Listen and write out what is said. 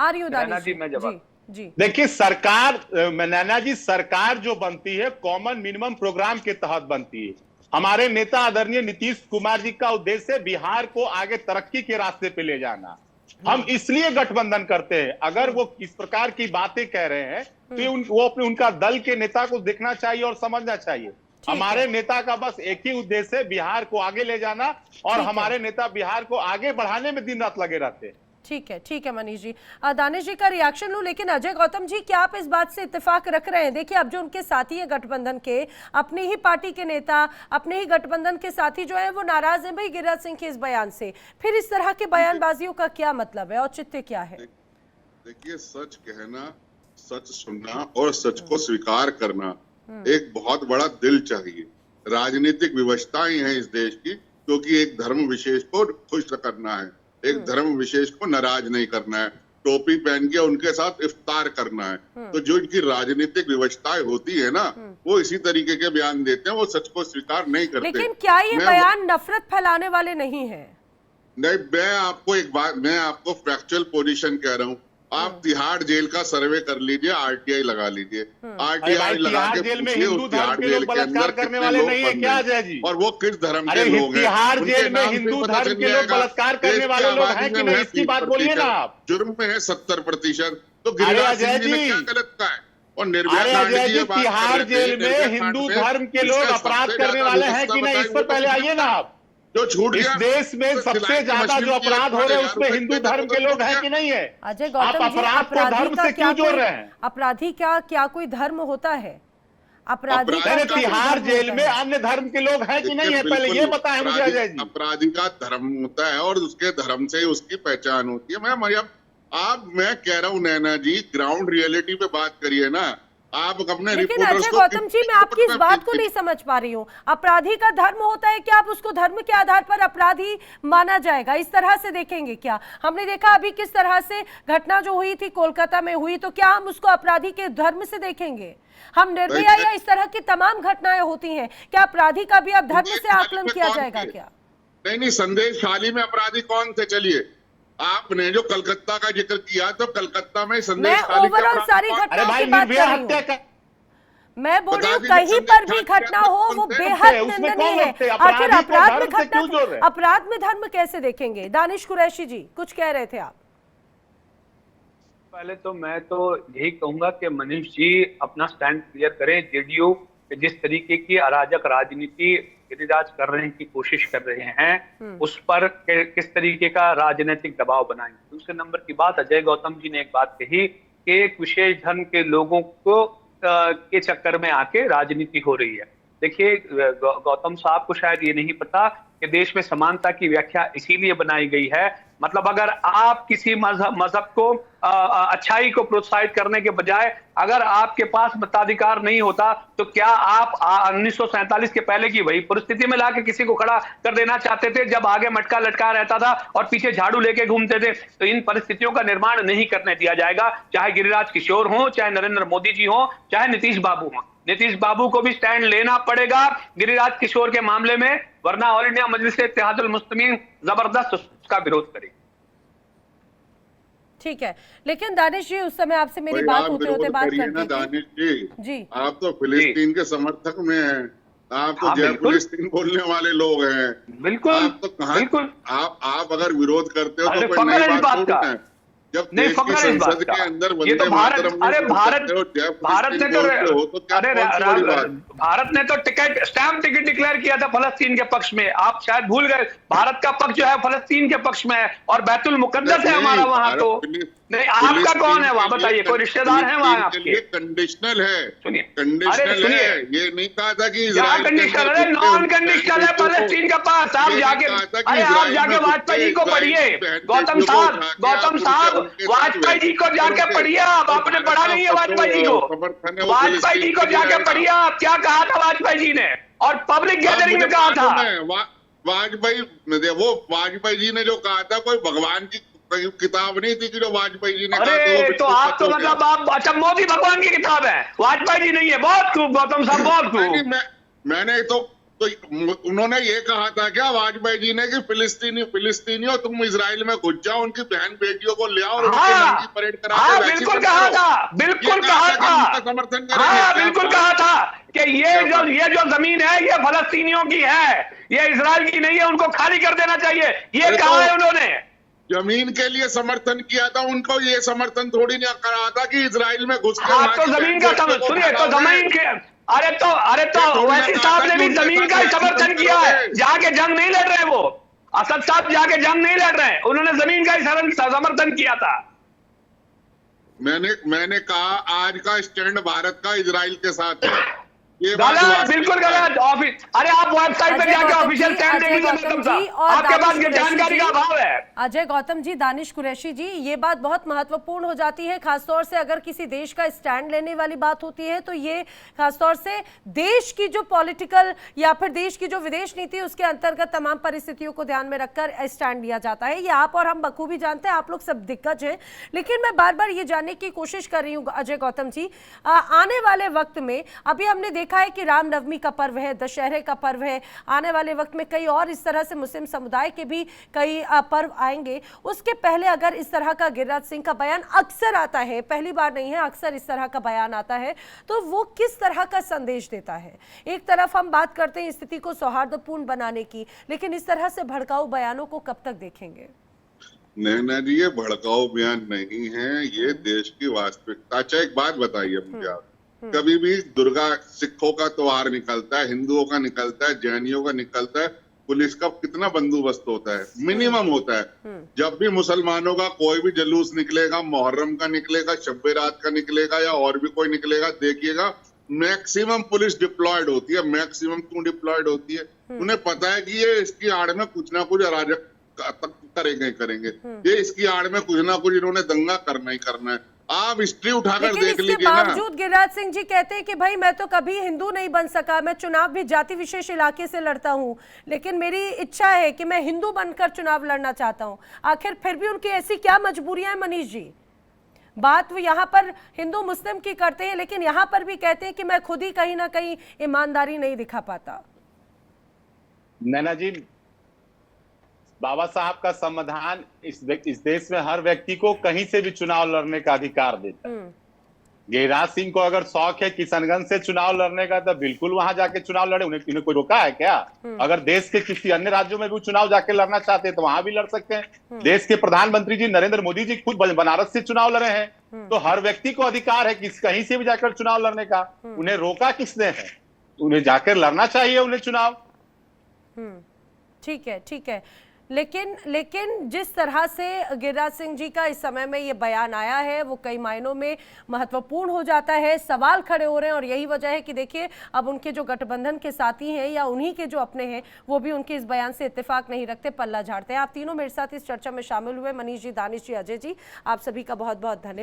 आ रही हूँ नैना दानिश जी, मैं जवाब जी। देखिए सरकार, नैना जी, सरकार जो बनती है कॉमन मिनिमम प्रोग्राम के तहत बनती है। हमारे नेता आदरणीय नीतीश कुमार जी का उद्देश्य है बिहार को आगे तरक्की के रास्ते पे ले जाना। हम इसलिए गठबंधन करते हैं। अगर वो किस प्रकार की बातें कह रहे हैं तो वो अपने उनका दल के नेता को देखना चाहिए और समझना चाहिए। हमारे नेता का बस एक ही उद्देश्य है बिहार को आगे ले जाना, और हमारे नेता बिहार को आगे बढ़ाने में दिन रात लगे रहते हैं। ठीक है मनीष जी। दानिश जी का रिएक्शन लूं, लेकिन अजय गौतम जी, क्या आप इस बात से इत्तेफाक रख रहे हैं? देखिए, अब जो उनके साथी है गठबंधन के, अपनी ही पार्टी के नेता, अपने ही गठबंधन के साथी जो है वो नाराज हैं भाई गिरिराज सिंह के इस बयान से। फिर इस तरह के बयानबाजियों का क्या मतलब है, औचित्य क्या है? देखिए, सच कहना, सच सुनना और सच को स्वीकार करना एक बहुत बड़ा दिल चाहिए। राजनीतिक विवशताएं हैं इस देश की, क्योंकि एक धर्म विशेष को खुश करना है, एक धर्म विशेष को नाराज नहीं करना है, टोपी पहन के उनके साथ इफ्तार करना है। तो जो इनकी राजनीतिक विवशताएं होती है ना, वो इसी तरीके के बयान देते हैं, वो सच को स्वीकार नहीं करते। लेकिन क्या ये बयान नफरत फैलाने वाले नहीं है? नहीं, मैं आपको फैक्चुअल पोजीशन कह रहा हूँ। आप तिहाड़ जेल का सर्वे कर लीजिए, आरटीआई लगा लीजिए। आरटीआई लगा के जेल में पूछिए हिंदू उस धर्म तिहाड़ के जेल लोग के अंदर बलात्कार करने कितने वाले लोग नहीं है बंद क्या हैं अजय जी? और वो किस धर्म के लोग हैं। तिहाड़ उनके जेल में नाम से हिंदू पता धर्म चल के लोग जाएगा। बलात्कार करने वाले लोग हैं कि नहीं, इसकी बात बोलिए ना आप। जुर्म में है 70%। तो गिरिराज सिंह जी ने क्या गलत कहा है? और निर्भया कांड की ये बात कर तिहाड़ रहे थे, जेल में निर्भया कांड हिंदू में धर्म के लोग इसका अपराध सबसे करने ज्यादा वाले हैं विवशता कि नहीं, इस बताई पर वो तो पहले आइए ना आप। जो छूट इस गया देश में सबसे ज्यादा जो अपराध हो रहे हैं उसमें हिंदू धर्म के लोग हैं कि नहीं है? अजय आप गौतम जी, अपराध को धर्म से क्यों जोड़ रहे हैं? अपराधी क्या कोई धर्म होता है? अपराधी का तिहाड़ जेल में अन्य धर्म के लोग हैं कि नहीं है, पहले ये बताएं मुझे अजय जी। अपराधी का धर्म होता है और उसके धर्म से उसकी पहचान होती है। मैं कह रहा हूँ नैना जी, ग्राउंड रियलिटी पे बात करिए ना आप अपने। लेकिन अजय गौतम जी, मैं आपकी इस बात को नहीं समझ पा रही हूँ। अपराधी का धर्म होता है क्या? आप उसको धर्म के आधार पर अपराधी माना जाएगा, इस तरह से देखेंगे क्या? हमने देखा अभी किस तरह से घटना जो हुई थी कोलकाता में हुई, तो क्या हम उसको अपराधी के धर्म से देखेंगे? हम निर्भया या इस तरह की तमाम घटनाएं होती हैं, क्या अपराधी का भी अब धर्म से आकलन किया जाएगा क्या? नहीं, संदेश खाली में अपराधी कौन थे? चलिए, आपने जो कलकत्ता का जिक्र किया, तो कलकत्ता में संदेश खाली ओवरऑल सारी घटनाओं की बात कर रही हूं। मैं बोल रही हूँ कहीं पर भी घटना हो वो बेहद निंदनीय है। आखिर अपराध में धर्म कैसे देखेंगे? दानिश कुरैशी जी, कुछ कह रहे थे आप। पहले तो मैं तो यही कहूंगा कि मनीष जी अपना स्टैंड क्लियर करें। जेडीयू जिस तरीके की अराजक राजनीति गिरिराज कर रहे हैं की कोशिश कर रहे हैं, उस पर किस तरीके का राजनीतिक दबाव बनाएंगे। दूसरे नंबर की बात, अजय गौतम जी ने एक बात कही कि एक विशेष धर्म के लोगों को के चक्कर में आके राजनीति हो रही है। देखिए, गौतम साहब को शायद ये नहीं पता कि देश में समानता की व्याख्या इसीलिए बनाई गई है। मतलब अगर आप किसी मजहब को अच्छाई को प्रोत्साहित करने के बजाय अगर आपके पास मताधिकार नहीं होता, तो क्या आप 1947 के पहले की वही परिस्थिति में लाके किसी को खड़ा कर देना चाहते थे, जब आगे मटका लटका रहता था और पीछे झाड़ू लेके घूमते थे? तो इन परिस्थितियों का निर्माण नहीं करने दिया जाएगा, चाहे गिरिराज किशोर हो, चाहे नरेंद्र मोदी जी हो, चाहे नीतीश बाबू हो। नीतीश बाबू को भी स्टैंड लेना पड़ेगा गिरिराज किशोर के मामले में, वरना ऑल इंडिया मजलिस-ए-इत्तेहादुल मुस्लिमीन जबरदस्त उसका विरोध करेगी। ठीक है, लेकिन दानिश जी, उस समय आपसे मेरी बात होते बात करती थी। दानिश जी, आप तो फिलिस्तीन के समर्थक में हैं, आप तो जय फिलिस्तीन बोलने वाले लोग हैं। बिल्कुल, आप तो कहाँ, आप अगर विरोध करते हो तो कोई नई बात थोड़ी है। जब नहीं, देश की संसद के अंदर ये तो भारत ने तो स्टैम्प टिकट डिक्लेयर किया था फलस्तीन के पक्ष में। आप शायद भूल गए, भारत का पक्ष जो है फलस्तीन के पक्ष में है और बैतुल मुकद्दस है हमारा वहां। तो नहीं, आपका कौन है वहां? बताइए, कोई रिश्तेदार है वहां आपके? कंडीशनल है, सुनिए, कंडीशनल है। ये नहीं कहा था कि कंडीशनल है, नॉन कंडीशनल है फलस्तीन के पास। आप जाके वाजपेयी जी को पढ़िए। गौतम साहब वाजपेयी जी को जाके पढ़िए। आप आपने पढ़ा नहीं है वाजपेयी जी को? वाजपेयी जी को जाके पढ़िए आप, क्या कहा था वाजपेयी जी ने और पब्लिक गैदरिंग में कहा था। वाजपेयी जी ने जो कहा था, कोई भगवान की किताब नहीं थी कि जो वाजपेयी जी ने कहा। तो आप तो मतलब आप, अच्छा, मोदी भगवान की किताब है, वाजपेयी जी नहीं है। बहुत खूब गौतम साहब, बहुत खूब। मैंने तो तो उन्होंने ये कहा था क्या वाजपेयी जी ने कि फिलिस्तीनियों तुम इजराइल में घुस जाओ, उनकी बहन बेटियों को ले आओ और उनकी नंगी परेड करा के वैक्सीन बिल्कुल कहा था, बिल्कुल कहा था, समर्थन बिल्कुल कहा था कि ये जो जमीन है ये फलस्तीनियों की है, ये इजराइल की नहीं है, उनको खाली कर देना चाहिए, ये कहा है उन्होंने। जमीन के लिए समर्थन किया था, उनको ये समर्थन थोड़ी नहीं करा था कि इजराइल में घुस के तो जमीन का सुनिए, तो जमीन के अरे तो ओवैसी साहब ने भी जमीन का ही समर्थन किया है, जाके जंग नहीं लड़ रहे, वो असद साहब जाके जंग नहीं लड़ रहे, उन्होंने जमीन का ही समर्थन किया था। मैंने कहा आज का स्टैंड भारत का इजराइल के साथ है, ये गलत, बिल्कुल गलत। ऑफिस अरे आप वेबसाइट पे जाके ऑफिशियल स्टैंड देख लीजिए, आपके पास जानकारी का अभाव है। अजय गौतम जी, दानिश कुरैशी जी, ये बात बहुत महत्वपूर्ण हो जाती है, खासतौर से अगर किसी देश का स्टैंड लेने वाली बात होती है, तो ये खासतौर से देश की जो पॉलिटिकल या फिर देश की जो विदेश नीति है उसके अंतर्गत तमाम परिस्थितियों को ध्यान में रखकर स्टैंड लिया जाता है। ये आप और हम बखूबी जानते हैं, आप लोग सब दिग्गज हैं, लेकिन मैं बार बार ये जानने की कोशिश कर रही हूँ अजय गौतम जी, आने वाले वक्त में अभी हमने देखा है कि रामनवमी का पर्व है, दशहरे का पर्व है, आने वाले वक्त में कई और इस तरह से मुस्लिम समुदाय के भी कई पर्व आएंगे, उसके पहले अगर इस तरह का गिरिराज सिंह का बयान अक्सर आता है, पहली बार नहीं है, अक्सर इस तरह का बयान आता है, तो वो किस तरह का संदेश देता है? एक तरफ हम बात करते हैं स्थिति को सौहार्दपूर्ण बनाने की, लेकिन इस तरह से भड़काऊ बयानों को कब तक देखेंगे? नैना जी, ये भड़काऊ बयान नहीं है, ये देश की वास्तविकता। अच्छा एक बात बताइए मुझे आप, कभी भी दुर्गा सिखों का त्योहार निकलता है, हिंदुओं का निकलता है, जैनियों का निकलता है, पुलिस का कितना बंदोबस्त होता है? मिनिमम होता है। जब भी मुसलमानों का कोई भी जुलूस निकलेगा, मुहर्रम का निकलेगा, शब्बे रात का निकलेगा या और भी कोई निकलेगा, देखिएगा मैक्सिमम पुलिस डिप्लॉयड होती है। मैक्सिमम क्यों डिप्लॉयड होती है? उन्हें पता है कि ये इसकी आड़ में कुछ ना कुछ अराजक करेंगे, ये इसकी आड़ में कुछ ना कुछ इन्होंने दंगा करना ही करना है। आप हिस्ट्री उठाकर देख लीजिए ना। बावजूद गिरिराज सिंह जी कहते हैं कि भाई मैं तो कभी हिंदू नहीं बन सका, मैं चुनाव भी जाति विशेष इलाके से लड़ता हूं, लेकिन मेरी इच्छा है कि मैं हिंदू बनकर चुनाव लड़ना चाहता हूं। आखिर फिर भी उनकी ऐसी क्या मजबूरियां हैं मनीष जी? बात वो यहाँ पर हिंदू मुस्लिम की करते हैं, लेकिन यहाँ पर भी कहते हैं कि मैं खुद ही कहीं ना कहीं ईमानदारी नहीं दिखा पाता। नैना जी, बाबा साहब का संविधान इस देश में हर व्यक्ति को कहीं से भी चुनाव लड़ने का अधिकार देता है। गिरिराज सिंह को अगर शौक है किशनगंज से चुनाव लड़ने का, तो बिल्कुल वहां जाके चुनाव लड़े, उन्हें कोई रोका है क्या? अगर देश के किसी अन्य राज्यों में भी चुनाव जाके लड़ना चाहते हैं तो वहां भी लड़ सकते हैं। देश के प्रधानमंत्री जी नरेंद्र मोदी जी खुद बनारस से चुनाव लड़े हैं, तो हर व्यक्ति को अधिकार है कि कहीं से भी जाकर चुनाव लड़ने का। उन्हें रोका किसने है? उन्हें जाकर लड़ना चाहिए उन्हें चुनाव। ठीक है, ठीक है, लेकिन जिस तरह से गिरिराज सिंह जी का इस समय में ये बयान आया है वो कई मायनों में महत्वपूर्ण हो जाता है, सवाल खड़े हो रहे हैं, और यही वजह है कि देखिए अब उनके जो गठबंधन के साथी हैं या उन्हीं के जो अपने हैं वो भी उनके इस बयान से इत्तेफाक नहीं रखते, पल्ला झाड़ते हैं। आप तीनों मेरे साथ इस चर्चा में शामिल हुए, मनीष जी, दानिश जी, अजय जी, आप सभी का बहुत बहुत धन्यवाद।